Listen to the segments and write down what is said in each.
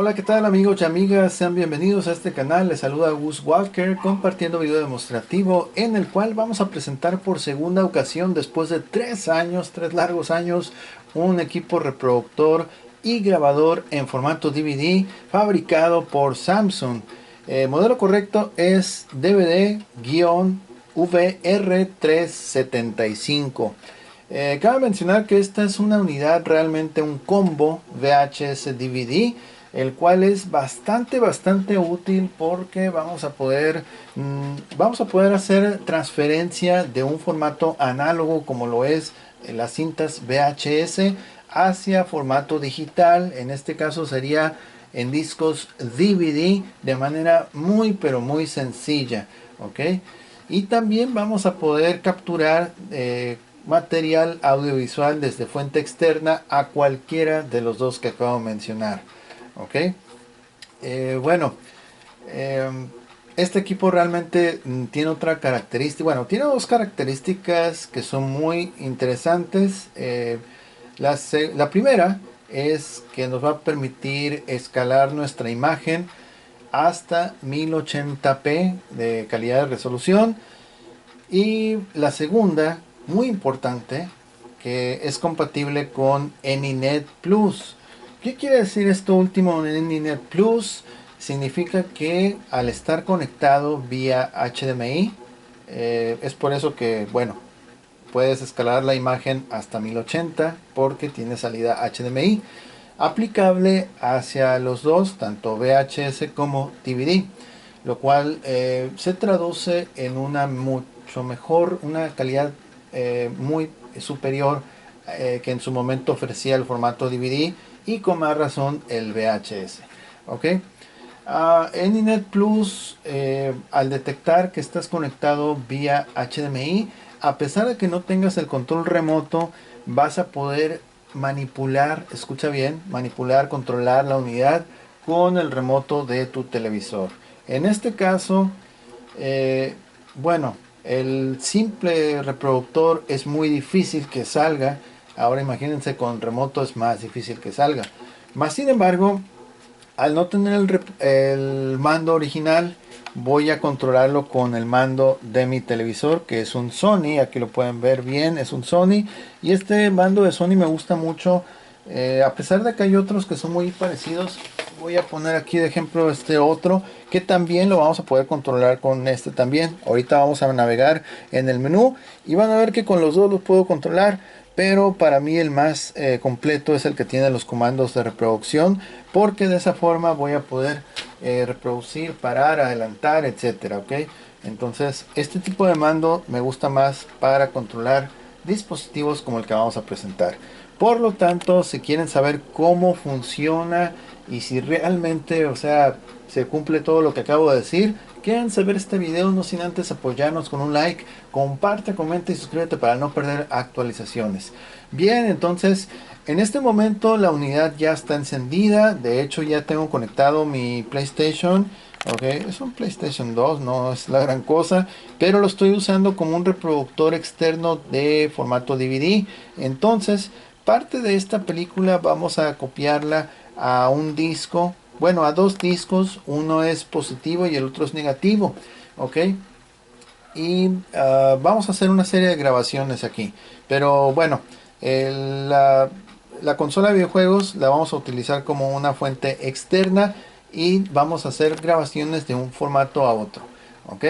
Hola, ¿qué tal amigos y amigas? Sean bienvenidos a este canal. Les saluda Gus Walker compartiendo video demostrativo en el cual vamos a presentar por segunda ocasión después de 3 años, 3 largos años, un equipo reproductor y grabador en formato DVD fabricado por Samsung. Modelo correcto es DVD-VR375. Cabe mencionar que esta es una unidad, realmente un combo VHS DVD, el cual es bastante útil porque vamos a poder hacer transferencia de un formato análogo como lo es las cintas VHS hacia formato digital. En este caso sería en discos DVD de manera muy sencilla, ¿ok? Y también vamos a poder capturar material audiovisual desde fuente externa a cualquiera de los dos que acabo de mencionar, ¿ok? Bueno, eh, este equipo realmente tiene otra característica, bueno, tiene dos características que son muy interesantes. La primera es que nos va a permitir escalar nuestra imagen hasta 1080p de calidad de resolución. Y la segunda, muy importante, que es compatible con AnyNet Plus. ¿Qué quiere decir esto último en AnyNet Plus? Significa que al estar conectado vía HDMI, es por eso que, bueno, puedes escalar la imagen hasta 1080 porque tiene salida HDMI aplicable hacia los dos, tanto VHS como DVD, lo cual se traduce en una mucho mejor, una calidad muy superior que en su momento ofrecía el formato DVD y con más razón el VHS. ¿Ok? AnyNet Plus, al detectar que estás conectado vía HDMI, a pesar de que no tengas el control remoto, vas a poder manipular, escucha bien, manipular, controlar la unidad con el remoto de tu televisor. En este caso, eh, bueno, el simple reproductor es muy difícil que salga. Ahora imagínense con remoto es más difícil que salga. Más sin embargo, al no tener el mando original, voy a controlarlo con el mando de mi televisor, que es un Sony. Aquí lo pueden ver bien, es un Sony. Y este mando de Sony me gusta mucho. A pesar de que hay otros que son muy parecidos, voy a poner aquí de ejemplo este otro, que también lo vamos a poder controlar con este también. Ahorita vamos a navegar en el menú y van a ver que con los dos los puedo controlar. Pero para mí el más completo es el que tiene los comandos de reproducción, porque de esa forma voy a poder reproducir, parar, adelantar, etcétera, ¿ok? Entonces este tipo de mando me gusta más para controlar dispositivos como el que vamos a presentar. Por lo tanto, si quieren saber cómo funciona y si realmente, o sea, se cumple todo lo que acabo de decir, quédense a ver este video, no sin antes apoyarnos con un like, comparte, comenta y suscríbete para no perder actualizaciones. Bien, entonces en este momento la unidad ya está encendida. De hecho ya tengo conectado mi PlayStation. Ok, es un PlayStation 2, no es la gran cosa, pero lo estoy usando como un reproductor externo de formato DVD. Entonces parte de esta película vamos a copiarla a un disco, bueno, a dos discos. Uno es positivo y el otro es negativo. Ok, y vamos a hacer una serie de grabaciones aquí. Pero bueno, la consola de videojuegos la vamos a utilizar como una fuente externa y vamos a hacer grabaciones de un formato a otro. ¿Ok?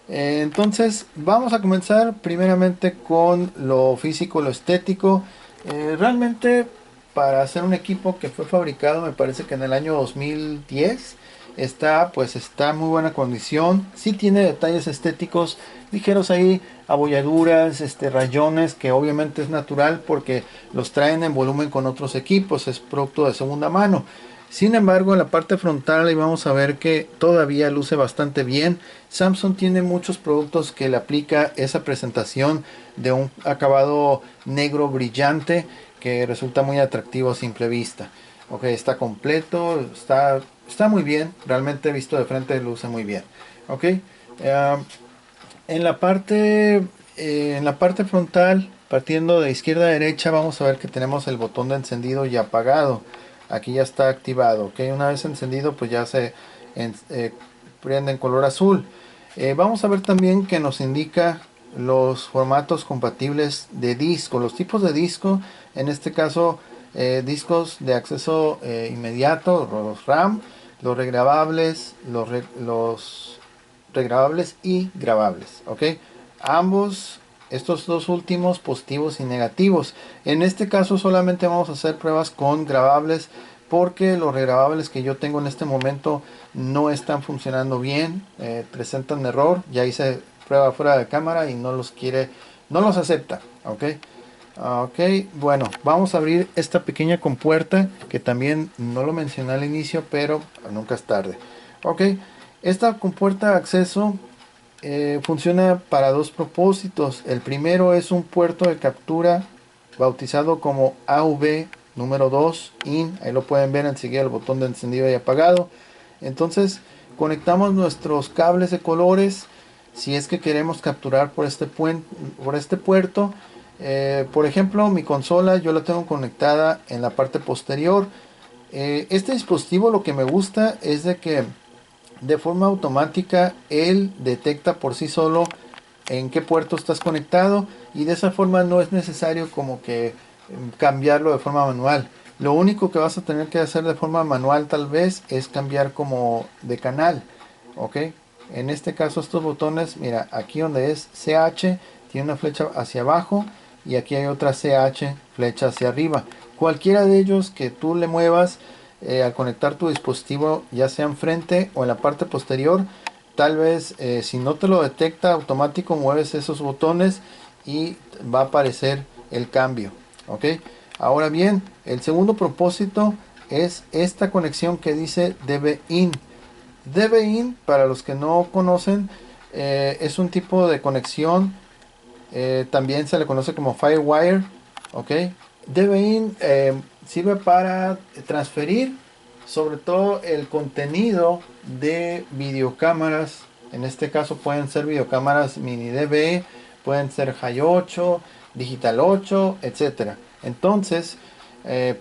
Entonces vamos a comenzar primeramente con lo físico, lo estético. Realmente para hacer un equipo que fue fabricado, me parece que en el año 2010, está en muy buena condición. Sí tiene detalles estéticos ligeros ahí, abolladuras, rayones, que obviamente es natural porque los traen en volumen con otros equipos, es producto de segunda mano. Sin embargo, en la parte frontal ahí vamos a ver que todavía luce bastante bien. Samsung tiene muchos productos que le aplica esa presentación de un acabado negro brillante que resulta muy atractivo a simple vista. Ok, está completo, está muy bien, realmente visto de frente luce muy bien. Ok, en en la parte frontal, partiendo de izquierda a derecha, vamos a ver que tenemos el botón de encendido y apagado. aquí ya está activado, ¿ok? Una vez encendido, pues ya se prende en color azul. Vamos a ver también que nos indica los formatos compatibles de disco, los tipos de disco, en este caso discos de acceso inmediato, los RAM, los regrabables, los regrabables y grabables, ¿ok? Ambos, estos dos últimos, positivos y negativos. En este caso solamente vamos a hacer pruebas con grabables, porque los regrabables que yo tengo en este momento no están funcionando bien, presentan error. Ya hice prueba fuera de cámara y no los acepta, ¿ok? Ok, bueno, vamos a abrir esta pequeña compuerta que también no lo mencioné al inicio, pero nunca es tarde. Ok, esta compuerta de acceso funciona para dos propósitos. El primero es un puerto de captura bautizado como AV número 2 IN. Ahí lo pueden ver enseguida, el botón de encendido y apagado. Entonces conectamos nuestros cables de colores si es que queremos capturar por este puerto. Por ejemplo, mi consola yo la tengo conectada en la parte posterior. Este dispositivo, lo que me gusta es de que de forma automática él detecta por sí solo en qué puerto estás conectado, y de esa forma no es necesario como que cambiarlo de forma manual. Lo único que vas a tener que hacer de forma manual tal vez es cambiar como de canal, ok. En este caso estos botones, mira, aquí donde es CH tiene una flecha hacia abajo y aquí hay otra CH flecha hacia arriba. Cualquiera de ellos que tú le muevas al conectar tu dispositivo, ya sea enfrente o en la parte posterior, tal vez si no te lo detecta automático, mueves esos botones y va a aparecer el cambio, ok. Ahora bien, el segundo propósito es esta conexión que dice DB-IN. DB-IN, para los que no conocen, es un tipo de conexión, también se le conoce como Firewire, ok. DB-IN sirve para transferir sobre todo el contenido de videocámaras. En este caso pueden ser videocámaras mini DV, pueden ser High 8, Digital 8, etcétera. Entonces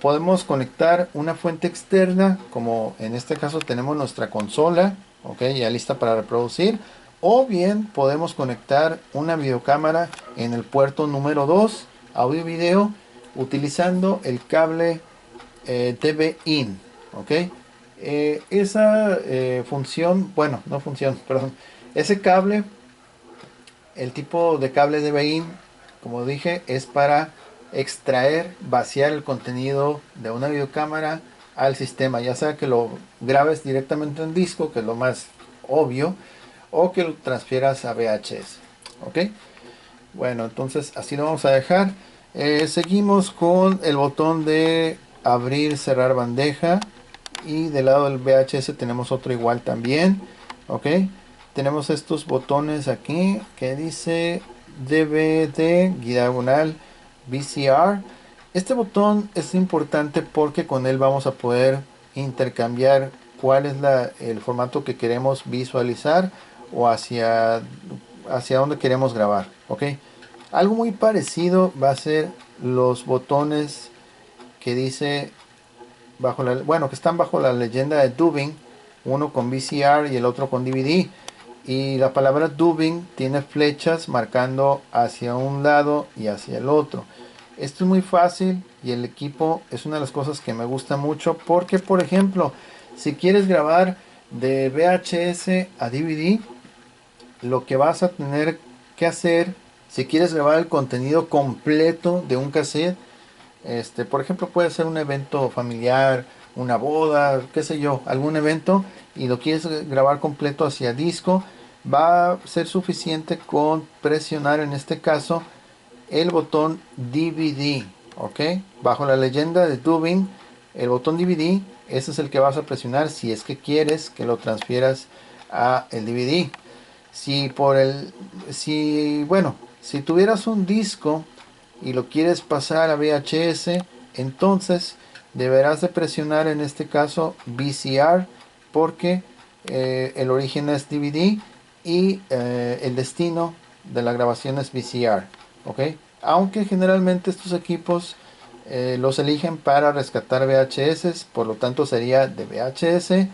podemos conectar una fuente externa, como en este caso tenemos nuestra consola, ok, ya lista para reproducir. O bien podemos conectar una videocámara en el puerto número 2, audio y video, utilizando el cable DB-IN, ok. Esa función, bueno, no función, perdón, ese cable, el tipo de cable DB-IN, como dije, es para extraer, vaciar el contenido de una videocámara al sistema, ya sea que lo grabes directamente en disco, que es lo más obvio, o que lo transfieras a VHS, ok. Bueno, entonces así lo vamos a dejar. Seguimos con el botón de abrir, cerrar bandeja, y del lado del VHS tenemos otro igual también, ok. Tenemos estos botones aquí que dice DVD diagonal VCR. Este botón es importante porque con él vamos a poder intercambiar cuál es el formato que queremos visualizar o hacia dónde queremos grabar, ok. Algo muy parecido va a ser los botones que dice bueno, que están bajo la leyenda de dubbing, uno con VCR y el otro con DVD. Y la palabra dubbing tiene flechas marcando hacia un lado y hacia el otro. Esto es muy fácil y el equipo es una de las cosas que me gusta mucho, porque por ejemplo, si quieres grabar de VHS a DVD, lo que vas a tener que hacer, si quieres grabar el contenido completo de un cassette, por ejemplo, puede ser un evento familiar, una boda, qué sé yo, algún evento, y lo quieres grabar completo hacia disco, va a ser suficiente con presionar en este caso el botón DVD, ok. Bajo la leyenda de dubbing, el botón DVD, ese es el que vas a presionar si es que quieres que lo transfieras a el DVD. Si tuvieras un disco y lo quieres pasar a VHS, entonces deberás de presionar en este caso VCR, porque el origen es DVD y el destino de la grabación es VCR, ok. Aunque generalmente estos equipos los eligen para rescatar VHS, por lo tanto sería de VHS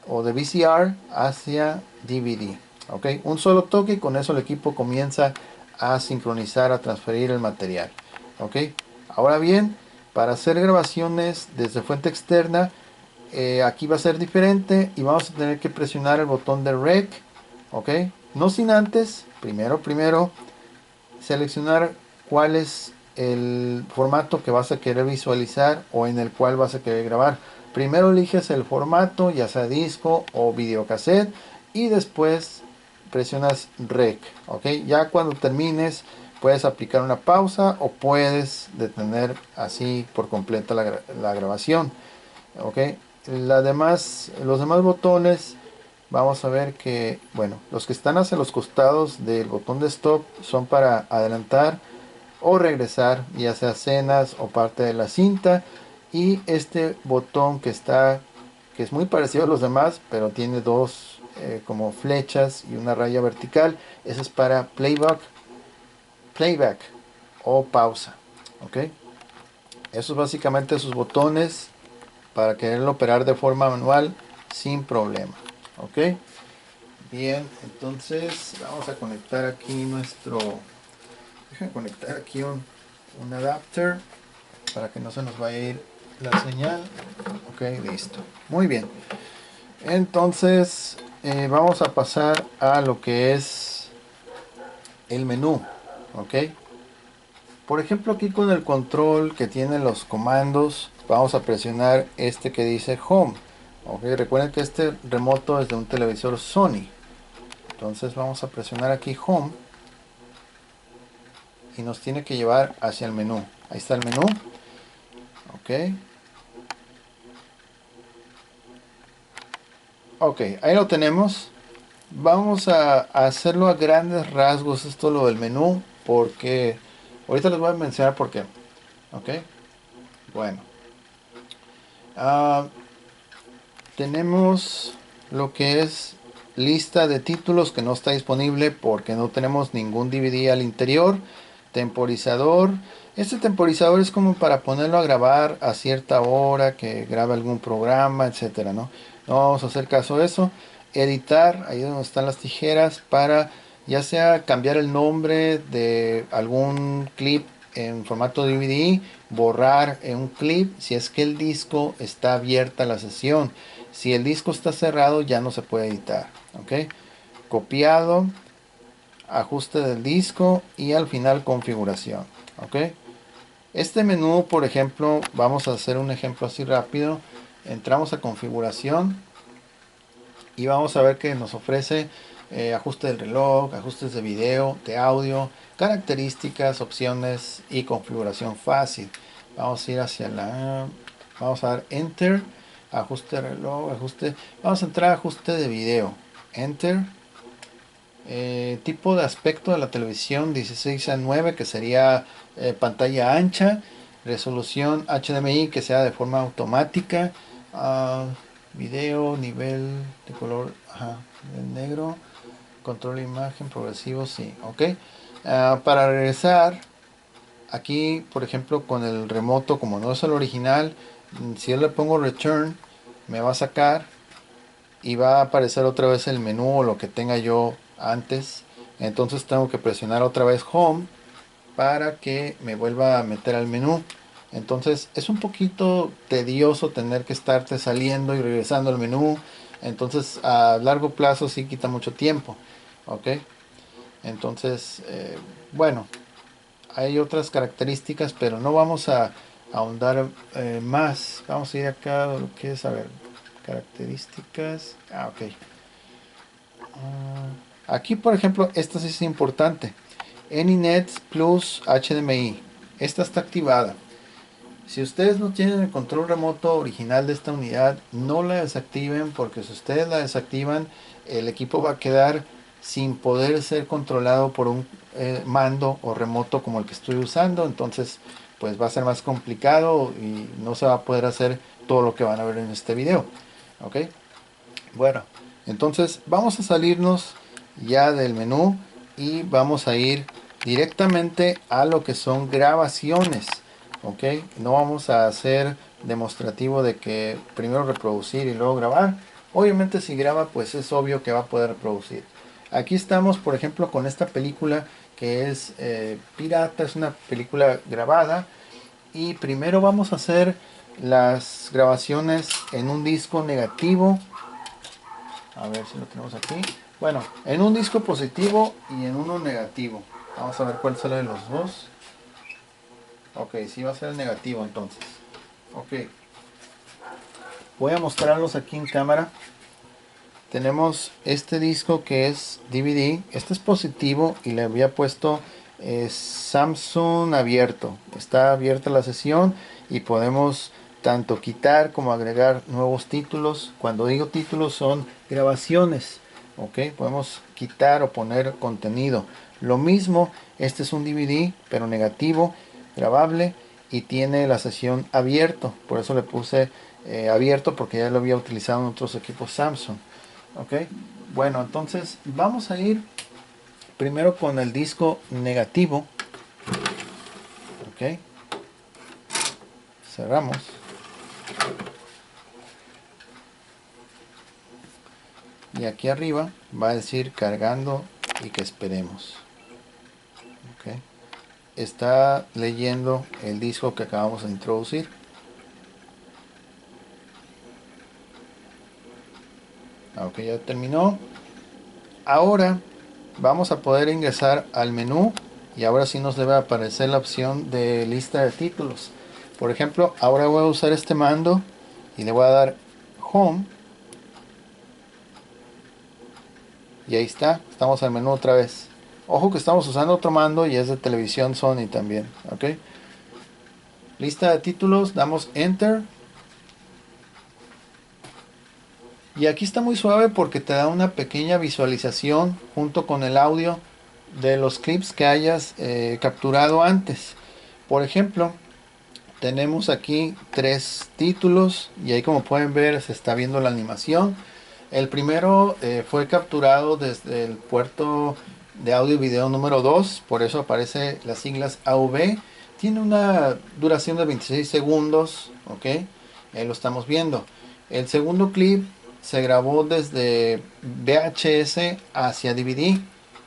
o de VCR hacia DVD. ¿Ok? Un solo toque y con eso el equipo comienza a sincronizar, a transferir el material. ¿Ok? Ahora bien, para hacer grabaciones desde fuente externa, aquí va a ser diferente y vamos a tener que presionar el botón de Rec. ¿Ok? No sin antes, primero seleccionar cuál es el formato que vas a querer visualizar o en el cual vas a querer grabar. Primero eliges el formato, ya sea disco o videocassette, y después presionas Rec. ¿Ok? Ya cuando termines puedes aplicar una pausa o puedes detener así por completa la grabación. ¿Ok? Los demás botones, vamos a ver que, bueno, los que están hacia los costados del botón de stop son para adelantar o regresar, ya sea escenas o parte de la cinta. Y este botón que es muy parecido a los demás, pero tiene dos como flechas y una raya vertical, ese es para playback o pausa. ¿Ok? Esos básicamente sus botones para quererlo operar de forma manual sin problema. Ok, bien, entonces vamos a conectar aquí déjame conectar aquí un adapter para que no se nos vaya a ir la señal. Ok, listo, muy bien. Entonces vamos a pasar a lo que es el menú. Ok, por ejemplo, aquí con el control que tiene los comandos, vamos a presionar este que dice Home. Ok, recuerden que este remoto es de un televisor Sony. Entonces vamos a presionar aquí Home y nos tiene que llevar hacia el menú. Ahí está el menú. Ok. Ok, ahí lo tenemos. Vamos a hacerlo a grandes rasgos, esto lo del menú, porque ahorita les voy a mencionar por qué. Ok, bueno. Ah, tenemos lo que es lista de títulos que no está disponible porque no tenemos ningún DVD al interior. Temporizador. Este temporizador es como para ponerlo a grabar a cierta hora, que grabe algún programa, etcétera, ¿no? No vamos a hacer caso de eso. Editar, ahí donde están las tijeras, para ya sea cambiar el nombre de algún clip en formato DVD, borrar en un clip si es que el disco está abierta la sesión. Si el disco está cerrado ya no se puede editar. ¿Ok? Copiado, ajuste del disco y al final configuración. ¿Ok? Este menú, por ejemplo, vamos a hacer un ejemplo así rápido. Entramos a configuración y vamos a ver que nos ofrece ajuste del reloj, ajustes de video, de audio, características, opciones y configuración fácil. Vamos a ir hacia vamos a dar enter, ajuste de reloj, ajuste, vamos a entrar a ajuste de video, enter. Tipo de aspecto de la televisión 16:9, que sería pantalla ancha, resolución HDMI que sea de forma automática, video, nivel de color, ajá, negro, control de imagen progresivo, sí, ok. Para regresar, aquí por ejemplo con el remoto, como no es el original, si yo le pongo return, me va a sacar y va a aparecer otra vez el menú o lo que tenga yo antes. Entonces tengo que presionar otra vez home para que me vuelva a meter al menú. Entonces es un poquito tedioso tener que estarte saliendo y regresando al menú. Entonces a largo plazo sí quita mucho tiempo. Ok, entonces bueno, hay otras características, pero no vamos a ahondar más. Vamos a ir acá a lo que es, a ver, características. Ok. Aquí, por ejemplo, esta sí es importante. AnyNet Plus HDMI. Esta está activada. Si ustedes no tienen el control remoto original de esta unidad, no la desactiven, porque si ustedes la desactivan, el equipo va a quedar sin poder ser controlado por un mando o remoto como el que estoy usando. Entonces, pues va a ser más complicado y no se va a poder hacer todo lo que van a ver en este video. ¿Ok? Bueno, entonces vamos a salirnos ya del menú y vamos a ir directamente a lo que son grabaciones. ok. No vamos a hacer demostrativo de que primero reproducir y luego grabar. Obviamente si graba, pues es obvio que va a poder reproducir. Aquí estamos, por ejemplo, con esta película que es Pirata, es una película grabada. Y primero vamos a hacer las grabaciones en un disco negativo. A ver si lo tenemos aquí. Bueno, en un disco positivo y en uno negativo. Vamos a ver cuál sale de los dos. Ok, sí va a ser el negativo entonces. Ok, voy a mostrarlos aquí en cámara. Tenemos este disco que es DVD. Este es positivo y le había puesto Samsung abierto. Está abierta la sesión y podemos tanto quitar como agregar nuevos títulos. Cuando digo títulos son grabaciones. Ok, podemos quitar o poner contenido. Lo mismo, este es un DVD pero negativo, grabable y tiene la sesión abierto. Por eso le puse abierto porque ya lo había utilizado en otros equipos Samsung. Ok, bueno, entonces vamos a ir primero con el disco negativo. Ok, cerramos. Y aquí arriba va a decir cargando y que esperemos. Ok, está leyendo el disco que acabamos de introducir. Ok, ya terminó. Ahora vamos a poder ingresar al menú y ahora sí nos debe aparecer la opción de lista de títulos. Por ejemplo, ahora voy a usar este mando y le voy a dar Home. Y ahí está, estamos al menú otra vez. Ojo que estamos usando otro mando y es de televisión Sony también. Ok. Lista de títulos, damos Enter. Y aquí está muy suave porque te da una pequeña visualización junto con el audio de los clips que hayas capturado antes. Por ejemplo, tenemos aquí tres títulos y ahí como pueden ver se está viendo la animación. El primero fue capturado desde el puerto de audio y video número 2, por eso aparece las siglas AV. Tiene una duración de 26 segundos, ok, ahí lo estamos viendo. El segundo clip se grabó desde VHS hacia DVD.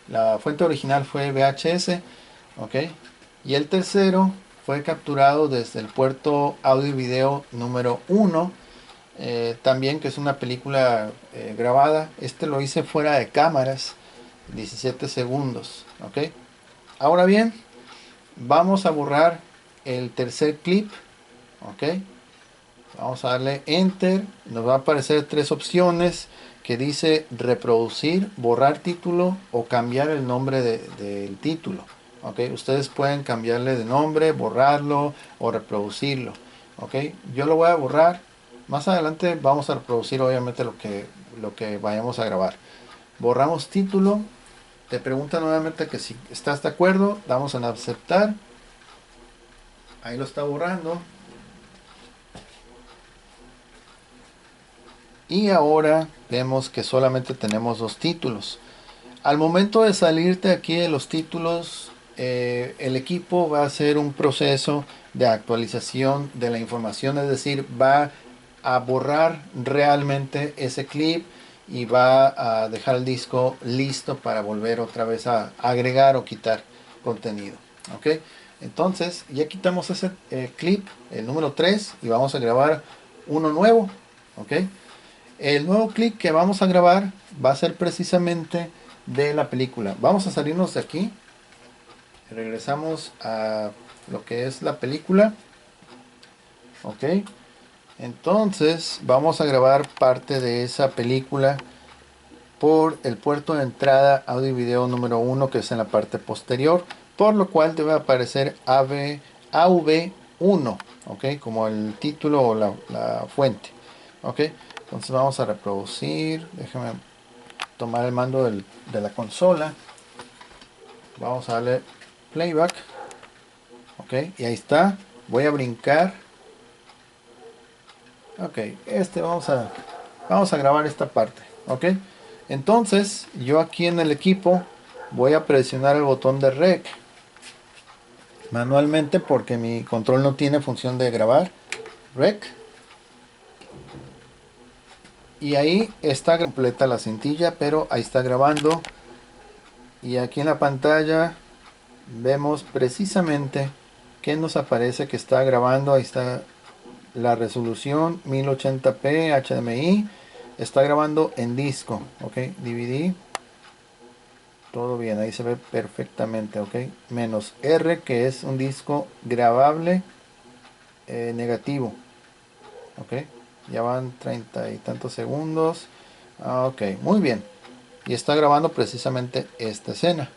La fuente original fue VHS, ok. Y el tercero fue capturado desde el puerto audio y video número 1, también que es una película grabada. Este lo hice fuera de cámaras, 17 segundos, ok. Ahora bien, vamos a borrar el tercer clip, ok. Vamos a darle enter, nos va a aparecer tres opciones que dice reproducir, borrar título o cambiar el nombre del título, ok. Ustedes pueden cambiarle de nombre, borrarlo o reproducirlo, ok. Yo lo voy a borrar. Más adelante vamos a reproducir obviamente lo que vayamos a grabar. Borramos título. Te pregunta nuevamente que si estás de acuerdo. Damos en aceptar. Ahí lo está borrando. Y ahora vemos que solamente tenemos dos títulos. Al momento de salirte aquí de los títulos, el equipo va a hacer un proceso de actualización de la información, es decir, va a borrar realmente ese clip y va a dejar el disco listo para volver otra vez a agregar o quitar contenido. ¿Ok? Entonces ya quitamos ese clip, el número 3, y vamos a grabar uno nuevo. ¿Ok? El nuevo clip que vamos a grabar va a ser precisamente de la película. Vamos a salirnos de aquí. Regresamos a lo que es la película. Ok. Entonces vamos a grabar parte de esa película por el puerto de entrada audio y video número 1, que es en la parte posterior. Por lo cual debe aparecer AV1. Ok. Como el título o la fuente. Ok. Entonces vamos a reproducir. Déjame tomar el mando de la consola. Vamos a darle playback. Ok, y ahí está. Voy a brincar. Ok, vamos a grabar esta parte. Ok, entonces yo aquí en el equipo voy a presionar el botón de rec. manualmente porque mi control no tiene función de grabar. Rec. Y ahí está completa la cintilla, pero ahí está grabando. Y aquí en la pantalla vemos precisamente que nos aparece que está grabando. Ahí está la resolución 1080p HDMI. Está grabando en disco, ok, DVD. Todo bien, ahí se ve perfectamente, ok. Menos R, que es un disco grabable negativo, ok. Ya van 30 y tantos segundos. Ok, muy bien. Y está grabando precisamente esta escena,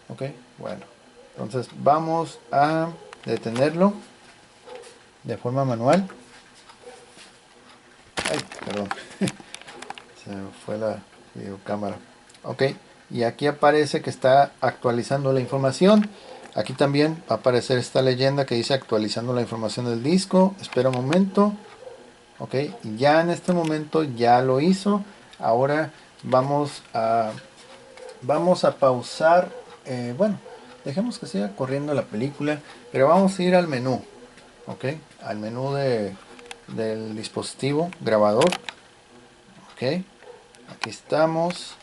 ok. Bueno, entonces vamos a detenerlo de forma manual. Ay, perdón. Se me fue la videocámara. Ok, y aquí aparece que está actualizando la información. Aquí también va a aparecer esta leyenda que dice actualizando la información del disco. Espera un momento. Ok, y ya en este momento ya lo hizo. Ahora vamos a pausar. Bueno, dejemos que siga corriendo la película, pero vamos a ir al menú. Ok, al menú del dispositivo grabador. Ok, aquí estamos.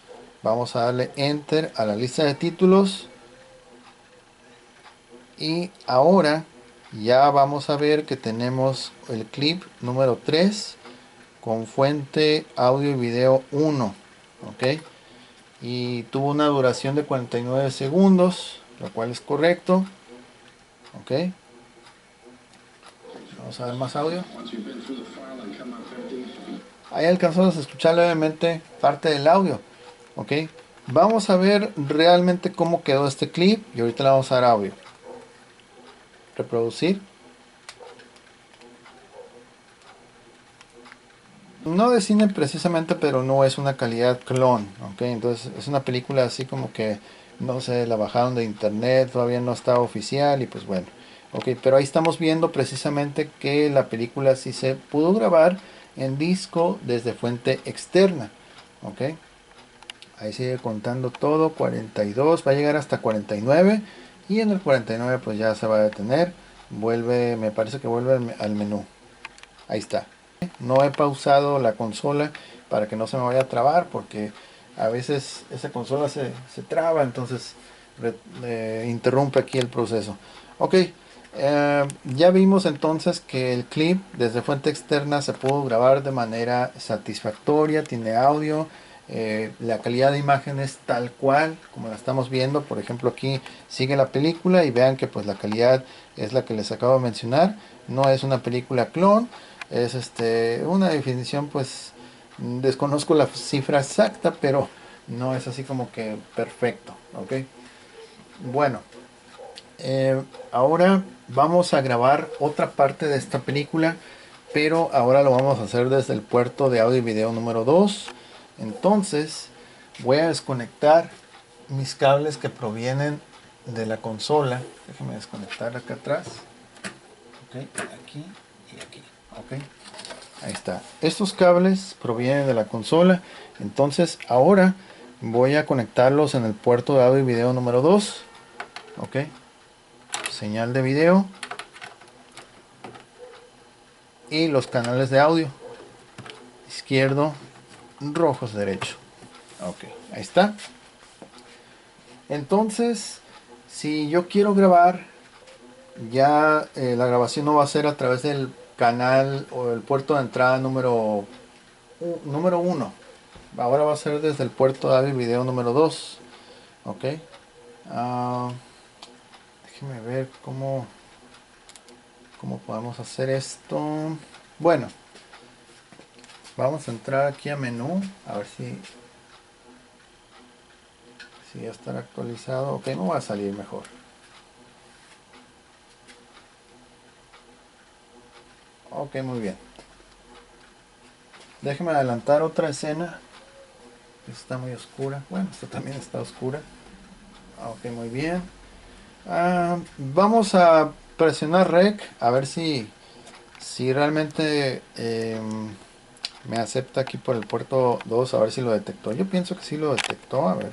Vamos a darle enter a la lista de títulos. Y ahora ya vamos a ver que tenemos el clip número 3 con fuente audio y video 1. Ok, y tuvo una duración de 49 segundos, lo cual es correcto. Ok, vamos a ver más audio. Ahí alcanzamos a escuchar levemente parte del audio. Ok, vamos a ver realmente cómo quedó este clip y ahorita le vamos a dar audio. Reproducir. No de cine precisamente, pero no es una calidad clon, ¿ok? Entonces es una película así como que, no sé, la bajaron de internet, todavía no está oficial y pues bueno. Ok, pero ahí estamos viendo precisamente que la película sí se pudo grabar en disco desde fuente externa, ¿ok? Ahí sigue contando todo, 42, va a llegar hasta 49 y en el 49 pues ya se va a detener, vuelve, me parece que vuelve al menú. Ahí está. No he pausado la consola para que no se me vaya a trabar porque a veces esa consola se traba, entonces interrumpe aquí el proceso. Ok, ya vimos entonces que el clip desde fuente externa se pudo grabar de manera satisfactoria, tiene audio, la calidad de imagen es tal cual como la estamos viendo. Por ejemplo, aquí sigue la película y vean que pues la calidad es la que les acabo de mencionar, no es una película clon, es una definición, pues desconozco la cifra exacta, pero no es así como que perfecto, ok. Bueno, ahora vamos a grabar otra parte de esta película, pero ahora lo vamos a hacer desde el puerto de audio y video número 2. Entonces voy a desconectar mis cables que provienen de la consola. Déjenme desconectar acá atrás. Ok, aquí y aquí. Ok, ahí está. Estos cables provienen de la consola. Entonces ahora voy a conectarlos en el puerto de audio y video número 2. Ok, señal de video y los canales de audio izquierdo, rojos, derecho. Ok, ahí está. Entonces, si yo quiero grabar, ya la grabación no va a ser a través del canal o el puerto de entrada número 1. Ahora va a ser desde el puerto de audio y video número 2. Ok. Ah, déjeme ver cómo podemos hacer esto. Bueno, vamos a entrar aquí a menú. A ver si ya está actualizado. Ok, me va a salir mejor. Ok, muy bien. Déjeme adelantar otra escena. Está muy oscura. Bueno, esta también está oscura. Ok, muy bien. Vamos a presionar REC a ver si realmente me acepta aquí por el puerto 2. A ver si lo detectó. Yo pienso que sí lo detectó. A ver.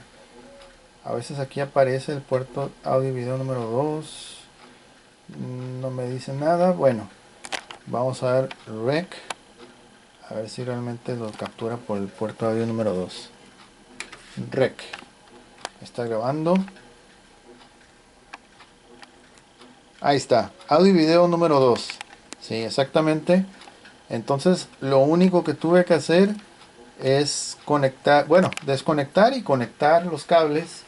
A veces aquí aparece el puerto audio y video número 2. No me dice nada. Bueno, vamos a ver rec. A ver si realmente lo captura por el puerto audio número 2. Rec. Está grabando. Ahí está. Audio y video número 2. Sí, exactamente. Entonces, lo único que tuve que hacer es conectar, bueno, desconectar y conectar los cables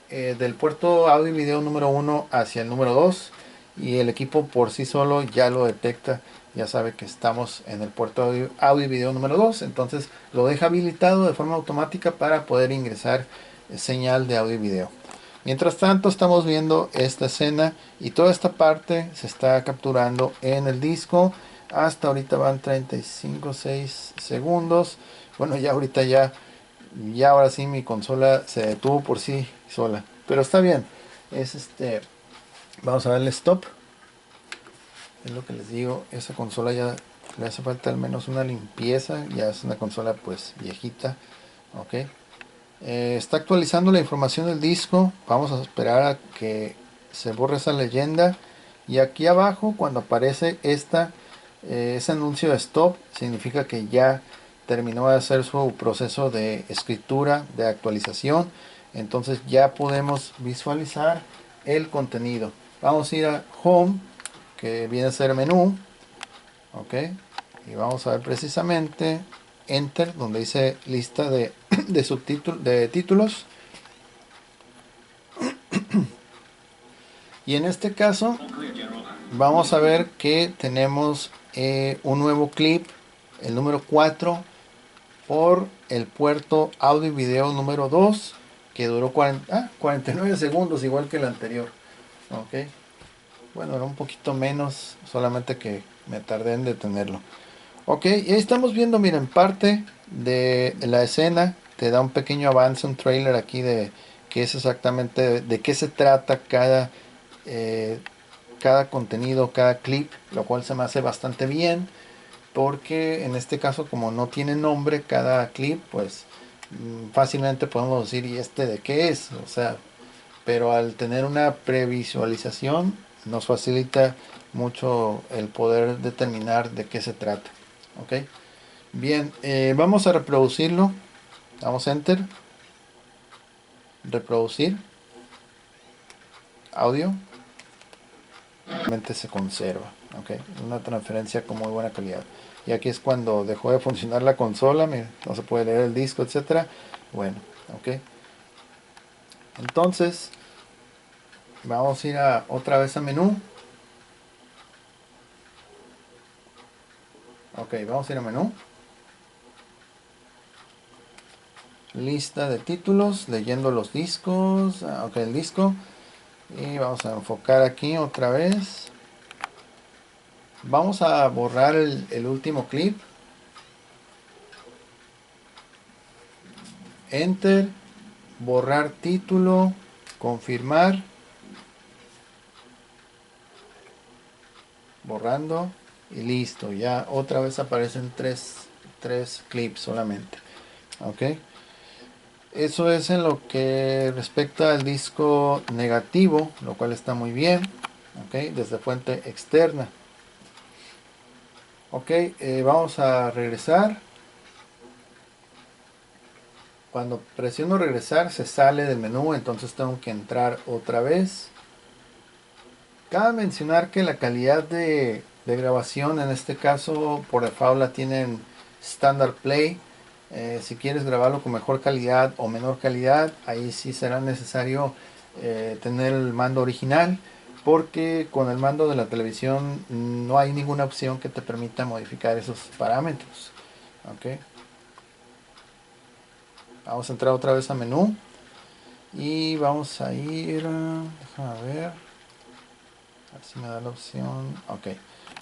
del puerto audio y video número 1 hacia el número 2, y el equipo por sí solo ya lo detecta, ya sabe que estamos en el puerto audio y video número 2, entonces lo deja habilitado de forma automática para poder ingresar señal de audio y video. Mientras tanto estamos viendo esta escena y toda esta parte se está capturando en el disco. Hasta ahorita van 35, 6 segundos. Bueno, ya ahorita ya ahora sí mi consola se detuvo por sí sola. Pero está bien. Es vamos a darle stop. Es lo que les digo. Esa consola ya le hace falta al menos una limpieza. Ya es una consola pues viejita. Ok. Está actualizando la información del disco. Vamos a esperar a que se borre esa leyenda. Y aquí abajo, cuando aparece ese anuncio de stop, significa que ya terminó de hacer su proceso de escritura, de actualización. Entonces ya podemos visualizar el contenido. Vamos a ir a Home, que viene a ser menú. Ok. Y vamos a ver precisamente Enter, donde dice lista de subtítulos, de títulos. Y en este caso vamos a ver que tenemos un nuevo clip, el número 4, por el puerto audio y video número 2, que duró 49 segundos, igual que el anterior. Ok. Bueno, era un poquito menos, solamente que me tardé en detenerlo. Ok, y ahí estamos viendo, miren, parte de la escena. Te da un pequeño avance, un trailer aquí de qué es exactamente, de qué se trata eh, cada contenido, cada clip, lo cual se me hace bastante bien, porque en este caso, como no tiene nombre cada clip, pues fácilmente podemos decir, ¿y este de qué es? O sea, pero al tener una previsualización nos facilita mucho el poder determinar de qué se trata. Ok. Bien, vamos a reproducirlo. Damos enter. Reproducir. Audio. Realmente se conserva. Ok. Una transferencia con muy buena calidad. Y aquí es cuando dejó de funcionar la consola. Mira, no se puede leer el disco, etcétera. Bueno, ok. Entonces, vamos a ir otra vez a menú. Ok, vamos a ir a menú. Lista de títulos, leyendo los discos. Ok, el disco. Y vamos a enfocar aquí otra vez. Vamos a borrar el último clip. Enter. Borrar título. Confirmar. Borrando. Y listo. Ya otra vez aparecen tres clips solamente. Ok. Eso es en lo que respecta al disco negativo, lo cual está muy bien. Ok. Desde fuente externa. Ok. Vamos a regresar. Cuando presiono regresar se sale del menú, entonces tengo que entrar otra vez. Cabe mencionar que la calidad de grabación en este caso por default la tienen Standard Play. Si quieres grabarlo con mejor calidad o menor calidad, ahí sí será necesario tener el mando original, porque con el mando de la televisión no hay ninguna opción que te permita modificar esos parámetros. Okay. Vamos a entrar otra vez a menú. Y vamos a ir, déjame ver, a ver si me da la opción. Ok,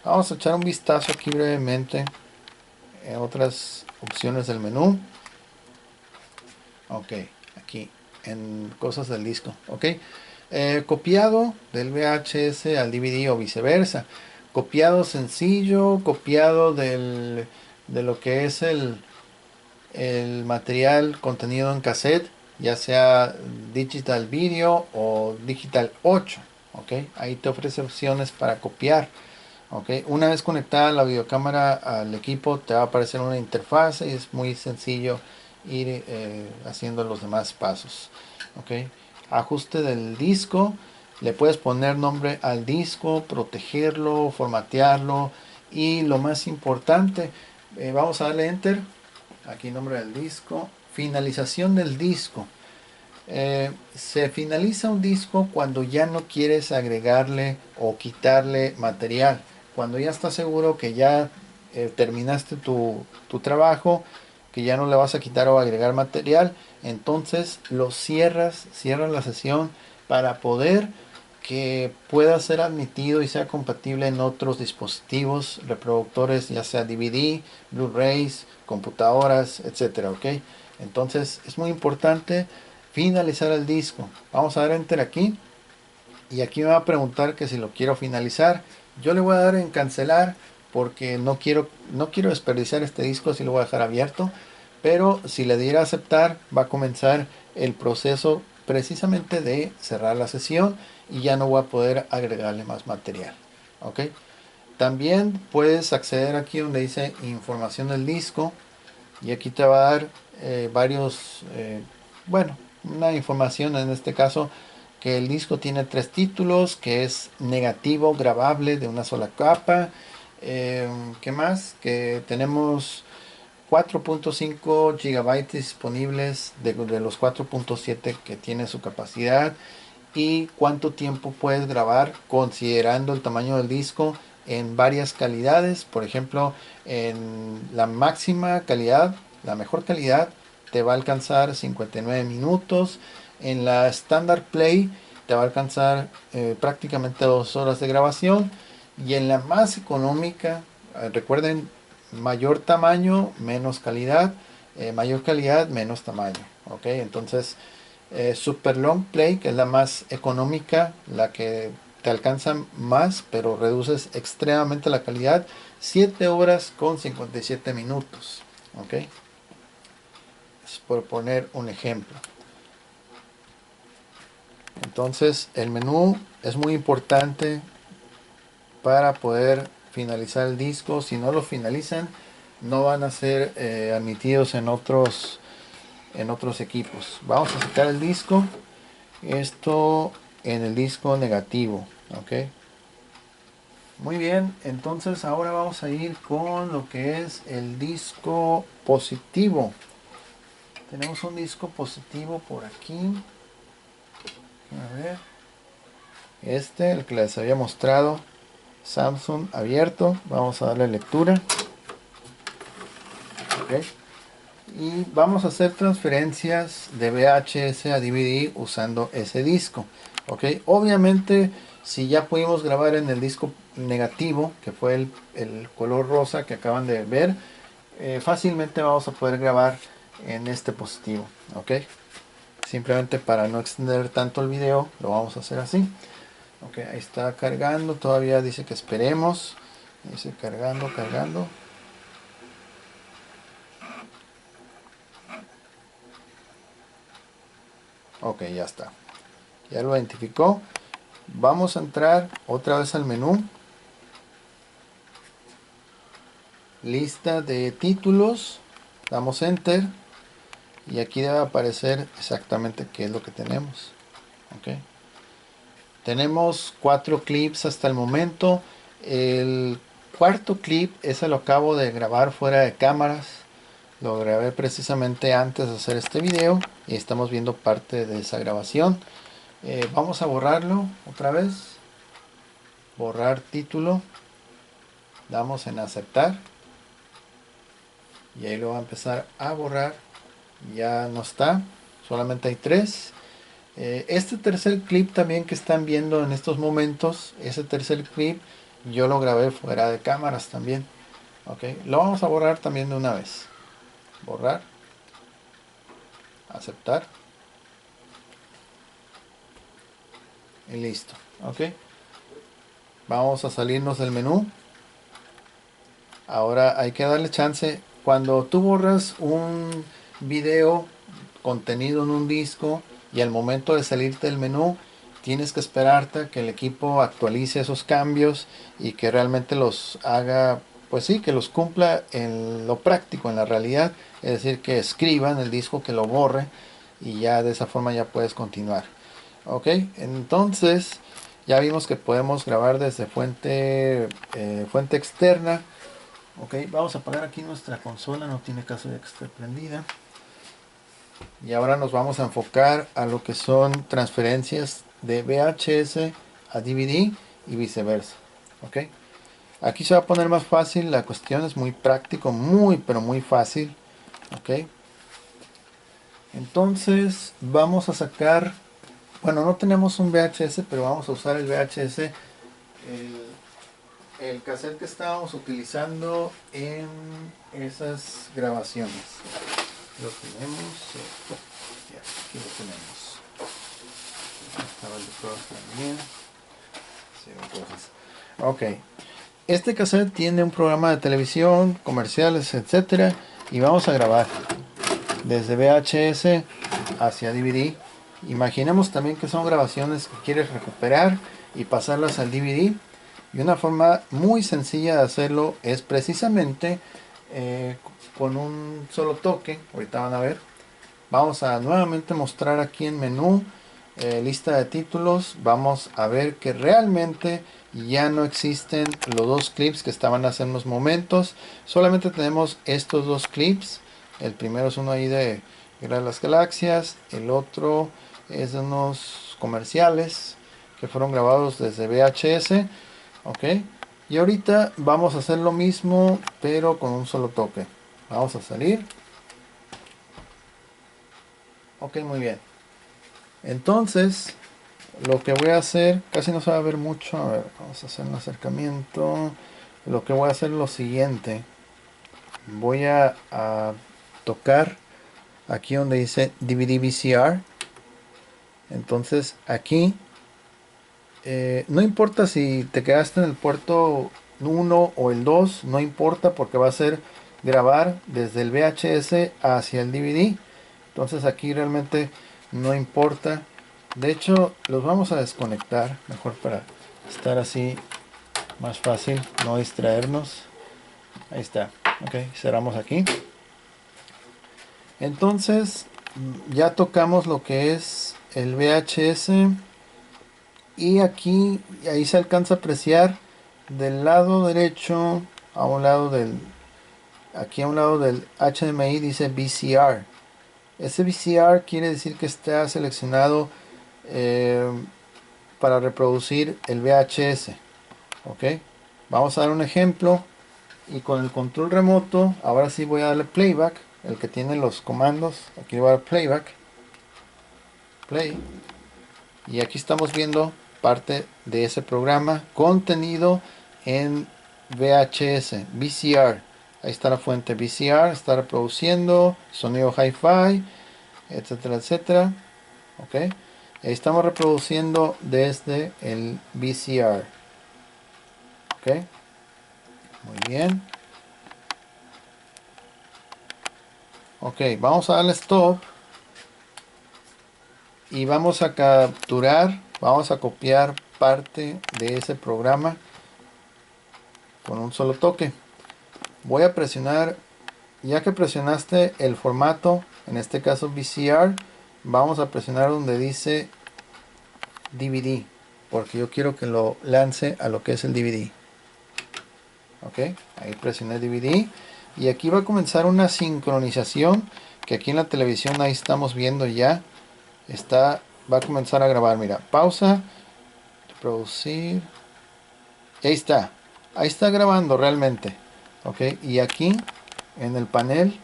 vamos a echar un vistazo aquí brevemente en otras opciones del menú. Ok, aquí en cosas del disco. Ok, copiado del VHS al DVD o viceversa. Copiado sencillo, copiado de lo que es el material contenido en cassette, ya sea digital video o digital 8. ¿ok? Ahí te ofrece opciones para copiar, ¿ok? Una vez conectada la videocámara al equipo, te va a aparecer una interfaz y es muy sencillo ir haciendo los demás pasos, ¿ok? Ajuste del disco, le puedes poner nombre al disco, protegerlo, formatearlo y lo más importante, vamos a darle enter, aquí nombre del disco, finalización del disco. Se finaliza un disco cuando ya no quieres agregarle o quitarle material. Cuando ya estás seguro que ya terminaste tu trabajo, que ya no le vas a quitar o agregar material, entonces lo cierras la sesión para poder que pueda ser admitido y sea compatible en otros dispositivos reproductores, ya sea DVD, Blu-rays, computadoras, etcétera, ¿ok? Entonces es muy importante finalizar el disco. Vamos a dar enter aquí y aquí me va a preguntar que si lo quiero finalizar. Yo le voy a dar en cancelar porque no quiero desperdiciar este disco, si lo voy a dejar abierto, pero si le diera a aceptar va a comenzar el proceso precisamente de cerrar la sesión y ya no voy a poder agregarle más material, ok. También puedes acceder aquí donde dice información del disco y aquí te va a dar bueno, una información en este caso que el disco tiene 3 títulos, que es negativo, grabable de una sola capa. ¿Qué más? Que tenemos 4.5 gigabytes disponibles de los 4.7 que tiene su capacidad y cuánto tiempo puedes grabar considerando el tamaño del disco en varias calidades. Por ejemplo, en la máxima calidad, la mejor calidad, te va a alcanzar 59 minutos. En la Standard Play te va a alcanzar prácticamente 2 horas de grabación. Y en la más económica, recuerden, mayor tamaño, menos calidad, mayor calidad, menos tamaño. ¿Ok? Entonces, Super Long Play, que es la más económica, la que te alcanza más, pero reduces extremadamente la calidad, 7 horas con 57 minutos. ¿Ok? Es por poner un ejemplo. Entonces, el menú es muy importante para poder finalizar el disco. Si no lo finalizan, no van a ser admitidos en otros equipos. Vamos a sacar el disco. Esto en el disco negativo, ok. Muy bien, entonces ahora vamos a ir con lo que es el disco positivo. Tenemos un disco positivo por aquí, a ver, el que les había mostrado, Samsung abierto. Vamos a darle lectura, ok. Y vamos a hacer transferencias de VHS a DVD usando ese disco, ok. Obviamente, si ya pudimos grabar en el disco negativo, que fue el color rosa que acaban de ver, fácilmente vamos a poder grabar en este positivo, ok. Simplemente para no extender tanto el video, lo vamos a hacer así, ok. Ahí está cargando, todavía dice que esperemos, dice cargando. Ok, ya está. Ya lo identificó. Vamos a entrar otra vez al menú. Lista de títulos. Damos enter. Y aquí debe aparecer exactamente qué es lo que tenemos. Ok. Tenemos 4 clips hasta el momento. El cuarto clip, ese lo acabo de grabar fuera de cámaras. Lo grabé precisamente antes de hacer este video. Y estamos viendo parte de esa grabación. Vamos a borrarlo otra vez. Borrar título. Damos en aceptar. Y ahí lo va a empezar a borrar. Ya no está. Solamente hay 3. Este tercer clip también que están viendo en estos momentos. Ese tercer clip yo lo grabé fuera de cámaras también. Ok. Lo vamos a borrar también de una vez. Borrar. Aceptar. Y listo. Ok. Vamos a salirnos del menú. Ahora hay que darle chance. Cuando tú borras un video contenido en un disco y al momento de salirte del menú tienes que esperarte a que el equipo actualice esos cambios y que realmente los haga, pues sí, que los cumpla en lo práctico, en la realidad, es decir, que escriba en el disco, que lo borre y ya de esa forma ya puedes continuar. Ok, entonces ya vimos que podemos grabar desde fuente externa. Ok, vamos a apagar aquí nuestra consola, no tiene caso de que esté prendida. Y ahora nos vamos a enfocar a lo que son transferencias de VHS a DVD y viceversa. Ok, aquí se va a poner más fácil, la cuestión es muy práctico, muy pero muy fácil. Ok, entonces vamos a sacar, bueno, no tenemos un VHS, pero vamos a usar el VHS, el cassette que estábamos utilizando en esas grabaciones. Lo tenemos, ya, aquí lo tenemos. Estaba el de Cross también. Sí, entonces, ok. Este cassette tiene un programa de televisión, comerciales, etcétera, y vamos a grabar desde VHS hacia DVD. Imaginemos también que son grabaciones que quieres recuperar y pasarlas al DVD. Y una forma muy sencilla de hacerlo es precisamente con un solo toque. Ahorita van a ver. Vamos a nuevamente mostrar aquí en menú, lista de títulos. Vamos a ver que realmente ya no existen los dos clips que estaban hace unos momentos. Solamente tenemos estos dos clips. El primero es uno ahí de Guerra de las Galaxias. El otro es de unos comerciales que fueron grabados desde VHS. Ok. Y ahorita vamos a hacer lo mismo, pero con un solo toque. Vamos a salir. Ok, muy bien. Entonces, lo que voy a hacer, casi no se va a ver mucho. A ver, vamos a hacer un acercamiento. Lo que voy a hacer es lo siguiente. Voy a tocar aquí donde dice DVD VCR. Entonces, aquí, no importa si te quedaste en el puerto 1 o el 2, no importa porque va a ser grabar desde el VHS hacia el DVD. Entonces aquí realmente no importa. De hecho, los vamos a desconectar, mejor para estar así más fácil, no distraernos. Ahí está. Ok, cerramos aquí. Entonces, ya tocamos lo que es el VHS. Y aquí, ahí se alcanza a apreciar del lado derecho, a un lado del, aquí a un lado del HDMI dice VCR. Ese VCR quiere decir que está seleccionado eh, para reproducir el VHS. Ok, vamos a dar un ejemplo y con el control remoto ahora sí voy a darle playback, el que tiene los comandos. Aquí voy a dar playback, play, y aquí estamos viendo parte de ese programa contenido en VHS, VCR. Ahí está la fuente VCR, está reproduciendo sonido hi-fi, etcétera, etcétera. Ok, ahí estamos reproduciendo desde el VCR. Ok, muy bien. Ok, vamos a darle stop y vamos a capturar, vamos a copiar parte de ese programa con un solo toque. Voy a presionar, ya que presionaste el formato, en este caso VCR, vamos a presionar donde dice DVD, porque yo quiero que lo lance a lo que es el DVD. Ok, ahí presioné DVD y aquí va a comenzar una sincronización que aquí en la televisión ahí estamos viendo ya. Está, va a comenzar a grabar, mira, pausa, producir, ahí está grabando realmente. Ok, y aquí en el panel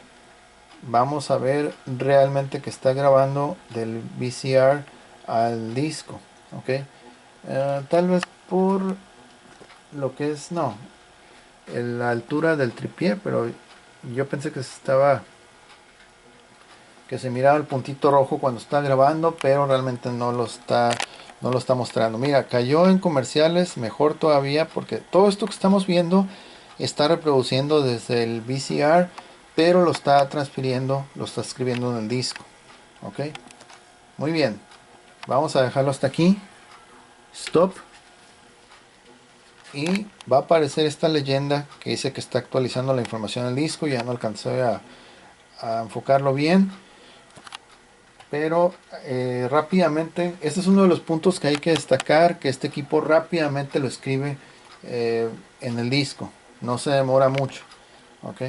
vamos a ver realmente que está grabando del VCR al disco. Ok, tal vez por lo que es, no, la altura del tripié, pero yo pensé que que se miraba el puntito rojo cuando está grabando, pero realmente no lo está mostrando. Mira, cayó en comerciales, mejor todavía, porque todo esto que estamos viendo está reproduciendo desde el VCR, pero lo está transfiriendo, lo está escribiendo en el disco. Ok, muy bien, vamos a dejarlo hasta aquí. stop, y va a aparecer esta leyenda que dice que está actualizando la información del disco. Ya no alcancé a enfocarlo bien, pero rápidamente, este es uno de los puntos que hay que destacar, que este equipo rápidamente lo escribe en el disco, no se demora mucho. Ok,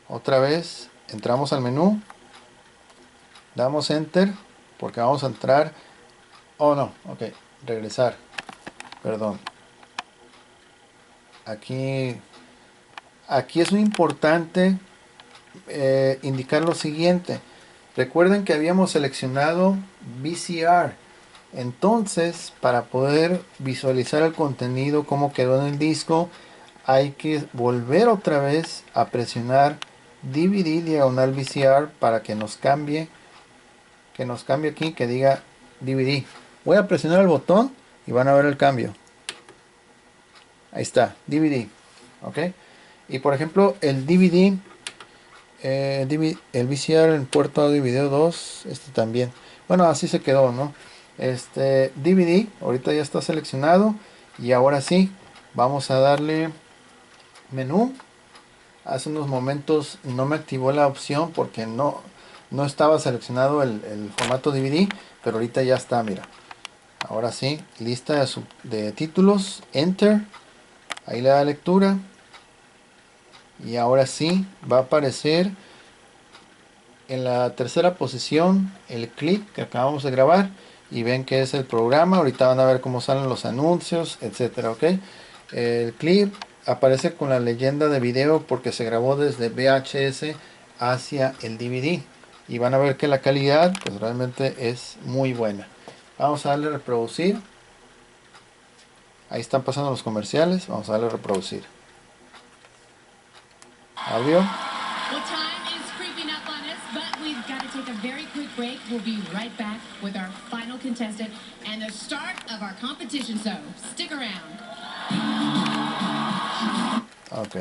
otra vez entramos al menú, damos enter porque vamos a entrar. Oh no, ok, regresar, perdón. Aquí es muy importante indicar lo siguiente. Recuerden que habíamos seleccionado VCR. Entonces, para poder visualizar el contenido, cómo quedó en el disco, hay que volver otra vez a presionar DVD diagonal VCR para que nos cambie aquí, que diga DVD. Voy a presionar el botón y van a ver el cambio. Ahí está, DVD. Ok. Y por ejemplo, el DVD, el VCR en puerto audio y video 2, este también. Bueno, así se quedó, ¿no? Este DVD, ahorita ya está seleccionado. Y ahora sí, vamos a darle menú. Hace unos momentos no me activó la opción porque no estaba seleccionado el formato DVD, pero ahorita ya está, mira. Ahora sí, lista de títulos, enter. Ahí le da lectura. Y ahora sí, va a aparecer en la tercera posición el clip que acabamos de grabar. Y ven que es el programa. Ahorita van a ver cómo salen los anuncios, etcétera, ¿ok? El clip aparece con la leyenda de video porque se grabó desde VHS hacia el DVD. Y van a ver que la calidad pues realmente es muy buena. Vamos a darle a reproducir. Ahí están pasando los comerciales. Vamos a darle a reproducir. Audio. Well, time is creeping up on us, but we've got to take a very quick break. We'll be right back with our final contestant and the start of our competition, so stick around. Ok.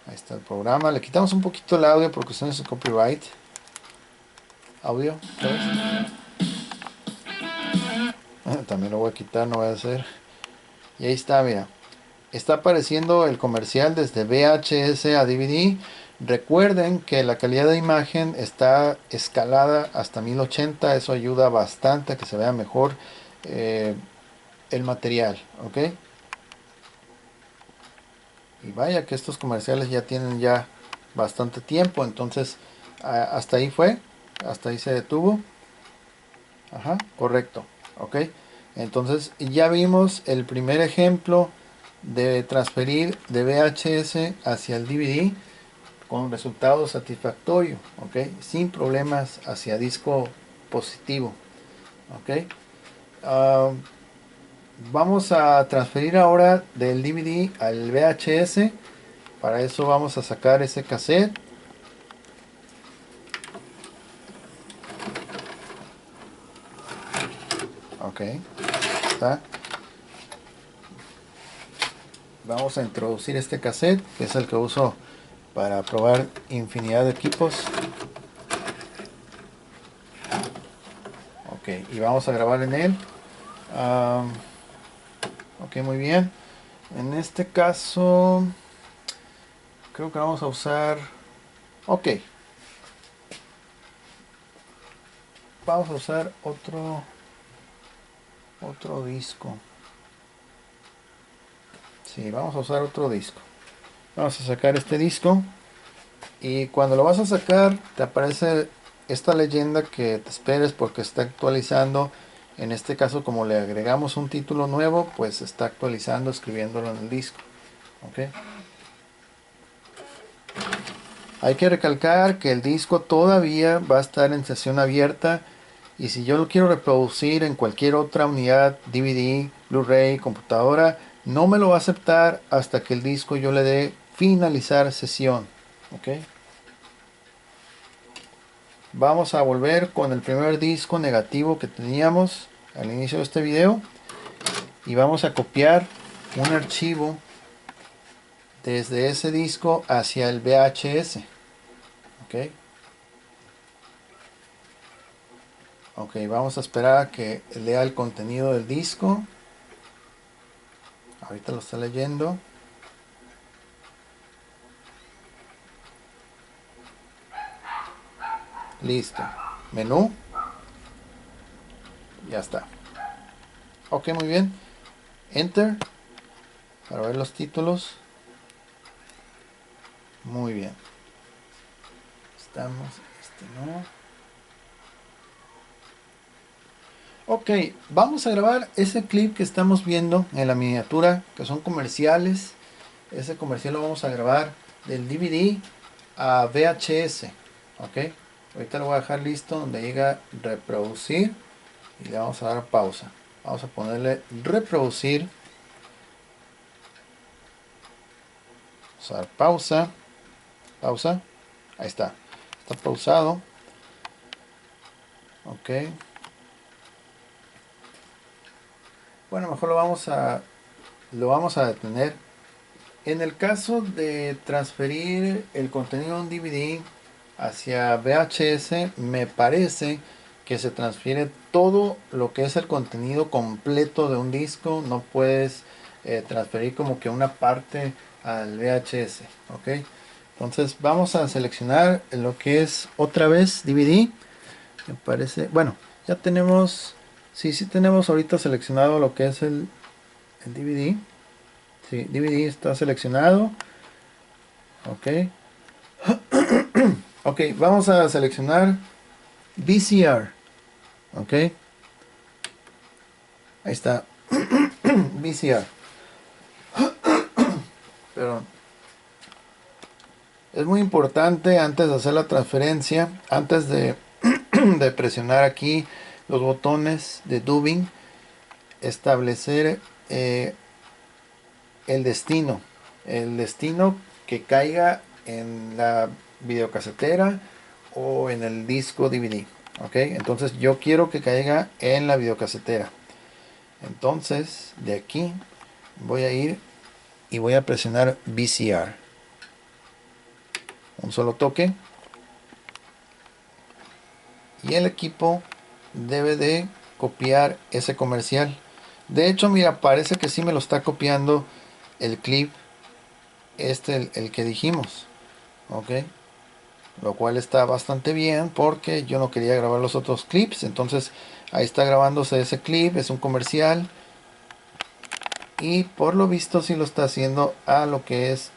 Ahí está el programa. Le quitamos un poquito el audio por cuestiones de copyright. Audio. También lo voy a quitar, no voy a hacer. Y ahí está, mira. Está apareciendo el comercial desde VHS a DVD. Recuerden que la calidad de imagen está escalada hasta 1080. Eso ayuda bastante a que se vea mejor el material. ¿Ok? Y vaya que estos comerciales ya tienen ya bastante tiempo. Entonces, hasta ahí fue. Hasta ahí se detuvo. Ajá, correcto. Ok. Entonces, ya vimos el primer ejemplo de transferir de VHS hacia el DVD con resultado satisfactorio, ok, sin problemas hacia disco positivo, ok. Ah, vamos a transferir ahora del DVD al VHS. Para eso vamos a sacar ese cassette. Ok, está. Vamos a introducir este cassette, que es el que uso para probar infinidad de equipos. Ok, y vamos a grabar en él. Ok, muy bien. En este caso, creo que vamos a usar... Ok, vamos a usar otro disco. Sí, vamos a usar otro disco. Vamos a sacar este disco. Y cuando lo vas a sacar, te aparece esta leyenda que te esperes porque está actualizando. En este caso, como le agregamos un título nuevo, pues está actualizando, escribiéndolo en el disco. Ok. Hay que recalcar que el disco todavía va a estar en sesión abierta. Y si yo lo quiero reproducir en cualquier otra unidad, DVD, Blu-ray, computadora, no me lo va a aceptar hasta que el disco yo le dé finalizar sesión. ¿Ok? Vamos a volver con el primer disco negativo que teníamos al inicio de este video. Y vamos a copiar un archivo desde ese disco hacia el VHS. ¿Ok? Ok, vamos a esperar a que lea el contenido del disco. Ahorita lo está leyendo. Listo. Menú. Ya está. Ok, muy bien. Enter. Para ver los títulos. Muy bien. Estamos. No. Ok, vamos a grabar ese clip que estamos viendo en la miniatura, que son comerciales. Ese comercial lo vamos a grabar del DVD a VHS. Ok, ahorita lo voy a dejar listo donde diga reproducir y le vamos a dar pausa. Vamos a ponerle reproducir. Vamos a dar pausa. Pausa. Ahí está. Está pausado. Ok. Bueno, mejor lo vamos a detener. En el caso de transferir el contenido de un DVD hacia VHS, me parece que se transfiere todo lo que es el contenido completo de un disco. No puedes transferir como que una parte al VHS. Ok, entonces vamos a seleccionar lo que es otra vez DVD. Me parece, bueno, ya tenemos, sí tenemos ahorita seleccionado lo que es el DVD. Sí, DVD está seleccionado. Ok. Ok, vamos a seleccionar VCR. Ok. Ahí está. VCR. Perdón. Es muy importante antes de hacer la transferencia, antes de presionar aquí los botones de dubbing, establecer el destino. El destino que caiga en la videocasetera o en el disco DVD. Ok, entonces yo quiero que caiga en la videocasetera. Entonces de aquí voy a ir y voy a presionar VCR. Un solo toque. Y el equipo debe de copiar ese comercial. De hecho, mira, parece que sí me lo está copiando el clip. El que dijimos. Ok. Lo cual está bastante bien porque yo no quería grabar los otros clips. Entonces ahí está grabándose ese clip. Es un comercial. Y por lo visto sí lo está haciendo a lo que es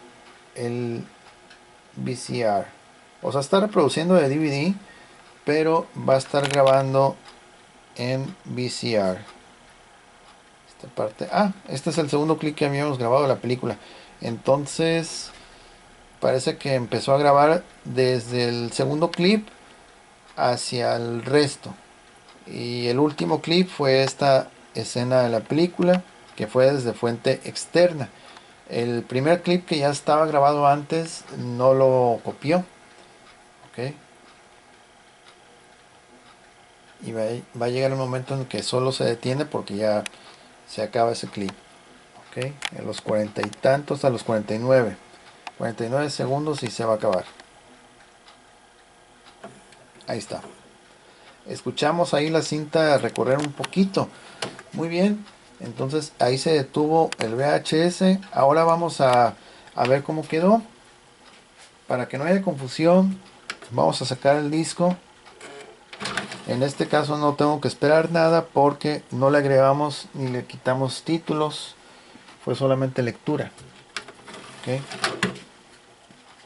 el VCR. O sea, está reproduciendo de DVD, pero va a estar grabando en VCR. Esta parte. Ah, este es el segundo clip que habíamos grabado de la película. Entonces, parece que empezó a grabar desde el segundo clip hacia el resto. Y el último clip fue esta escena de la película, que fue desde fuente externa. El primer clip que ya estaba grabado antes no lo copió. Ok. Y va a llegar el momento en que solo se detiene porque ya se acaba ese clip. Ok. En los 40 y tantos a los 49. 49 segundos y se va a acabar. Ahí está. Escuchamos ahí la cinta recorrer un poquito. Muy bien. Entonces ahí se detuvo el VHS. Ahora vamos a ver cómo quedó. Para que no haya confusión, vamos a sacar el disco. En este caso no tengo que esperar nada porque no le agregamos ni le quitamos títulos. Fue solamente lectura. Okay.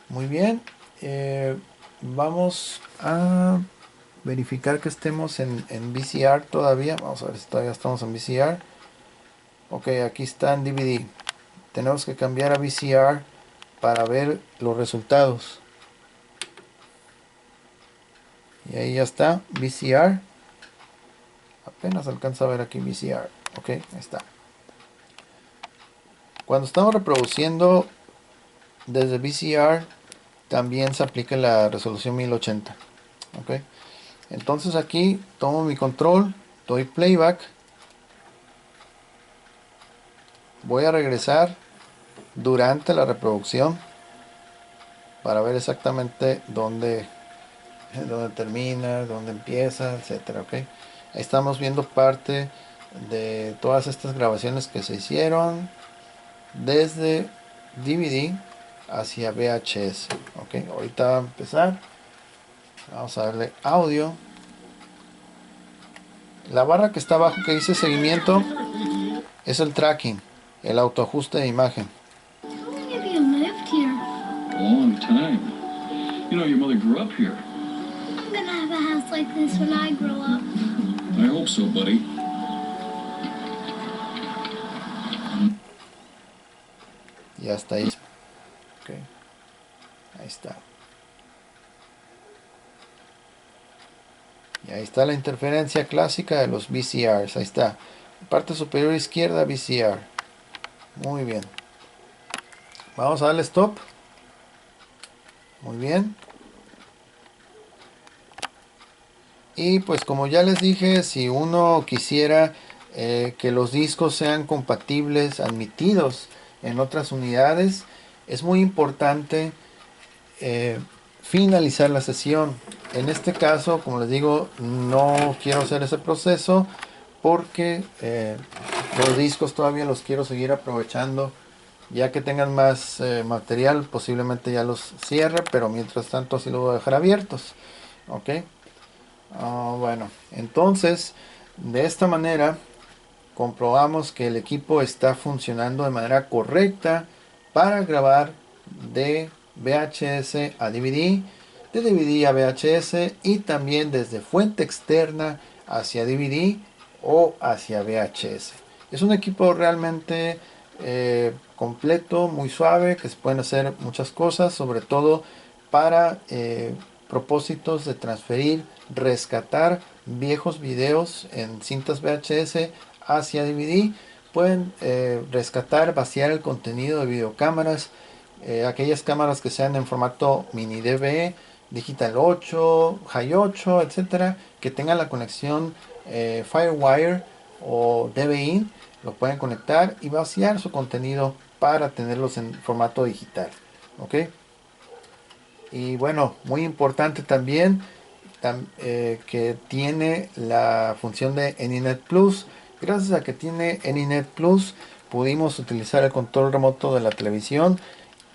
Muy bien. Vamos a verificar que estemos en VCR todavía. Vamos a ver si todavía estamos en VCR. Ok, aquí está en DVD. Tenemos que cambiar a VCR para ver los resultados. Y ahí ya está, VCR. Apenas alcanza a ver aquí VCR. Ok, ahí está. Cuando estamos reproduciendo desde VCR, también se aplica la resolución 1080. Ok, entonces aquí tomo mi control, doy playback. Voy a regresar durante la reproducción para ver exactamente dónde termina, dónde empieza, etcétera. Ok, ahí estamos viendo parte de todas estas grabaciones que se hicieron. desde DVD hacia VHS. Ok, ahorita va a empezar. Vamos a darle audio. La barra que está abajo que dice seguimiento es el tracking, el autoajuste de imagen. How long have you lived here? A long time. You know, your mother grew up here. I'm gonna have a house like this when I grow up. I hope so, buddy. Ya está ahí. Okay. Ahí está. Y ahí está la interferencia clásica de los VCRs. Ahí está. Parte superior izquierda, VCR. Muy bien. Vamos a darle stop. Muy bien. Y pues como ya les dije, si uno quisiera que los discos sean compatibles, admitidos en otras unidades, es muy importante finalizar la sesión. En este caso, como les digo, no quiero hacer ese proceso porque los discos todavía los quiero seguir aprovechando. Ya que tengan más material, posiblemente ya los cierre, pero mientras tanto así los voy a dejar abiertos. Ok. Bueno, entonces de esta manera comprobamos que el equipo está funcionando de manera correcta para grabar de VHS a DVD, de DVD a VHS y también desde fuente externa hacia DVD o hacia VHS. Es un equipo realmente completo, muy suave, que se pueden hacer muchas cosas, sobre todo para propósitos de transferir, rescatar viejos videos en cintas VHS hacia DVD. Pueden rescatar, vaciar el contenido de videocámaras, aquellas cámaras que sean en formato mini DV, Digital 8, High 8, etcétera, que tengan la conexión Firewire o DVI. Lo pueden conectar y vaciar su contenido para tenerlos en formato digital. Ok. Y bueno, muy importante también que tiene la función de AnyNet Plus. Gracias a que tiene AnyNet Plus, pudimos utilizar el control remoto de la televisión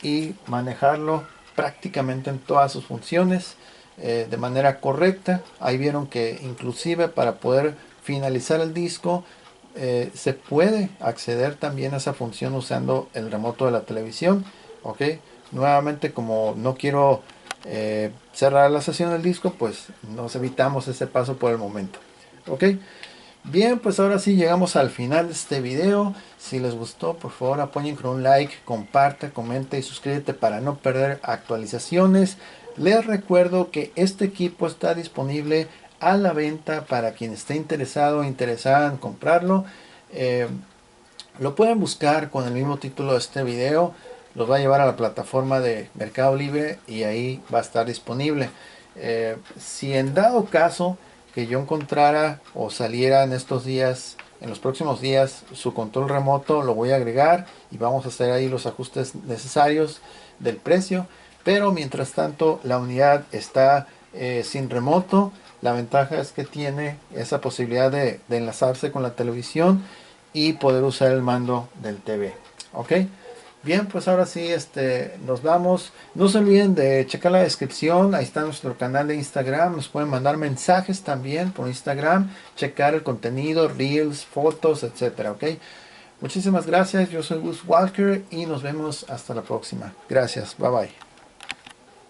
y manejarlo prácticamente en todas sus funciones de manera correcta. Ahí vieron que inclusive para poder finalizar el disco se puede acceder también a esa función usando el remoto de la televisión. Ok, nuevamente, como no quiero cerrar la sesión del disco, pues nos evitamos ese paso por el momento. Ok, bien, pues ahora sí llegamos al final de este video. Si les gustó, por favor apoyen con un like, comparte, comente y suscríbete para no perder actualizaciones. Les recuerdo que este equipo está disponible a la venta para quien esté interesado o interesada en comprarlo. Lo pueden buscar con el mismo título de este video. Los va a llevar a la plataforma de Mercado Libre y ahí va a estar disponible. Si en dado caso que yo encontrara o saliera en estos días, en los próximos días, su control remoto, lo voy a agregar y vamos a hacer ahí los ajustes necesarios del precio. Pero mientras tanto la unidad está sin remoto. La ventaja es que tiene esa posibilidad de enlazarse con la televisión y poder usar el mando del TV. Ok, bien, pues ahora sí nos vamos. No se olviden de checar la descripción. Ahí está nuestro canal de Instagram. Nos pueden mandar mensajes también por Instagram, checar el contenido, reels, fotos, etcétera. Ok, muchísimas gracias. Yo soy Gus Walker y nos vemos hasta la próxima. Gracias, bye bye.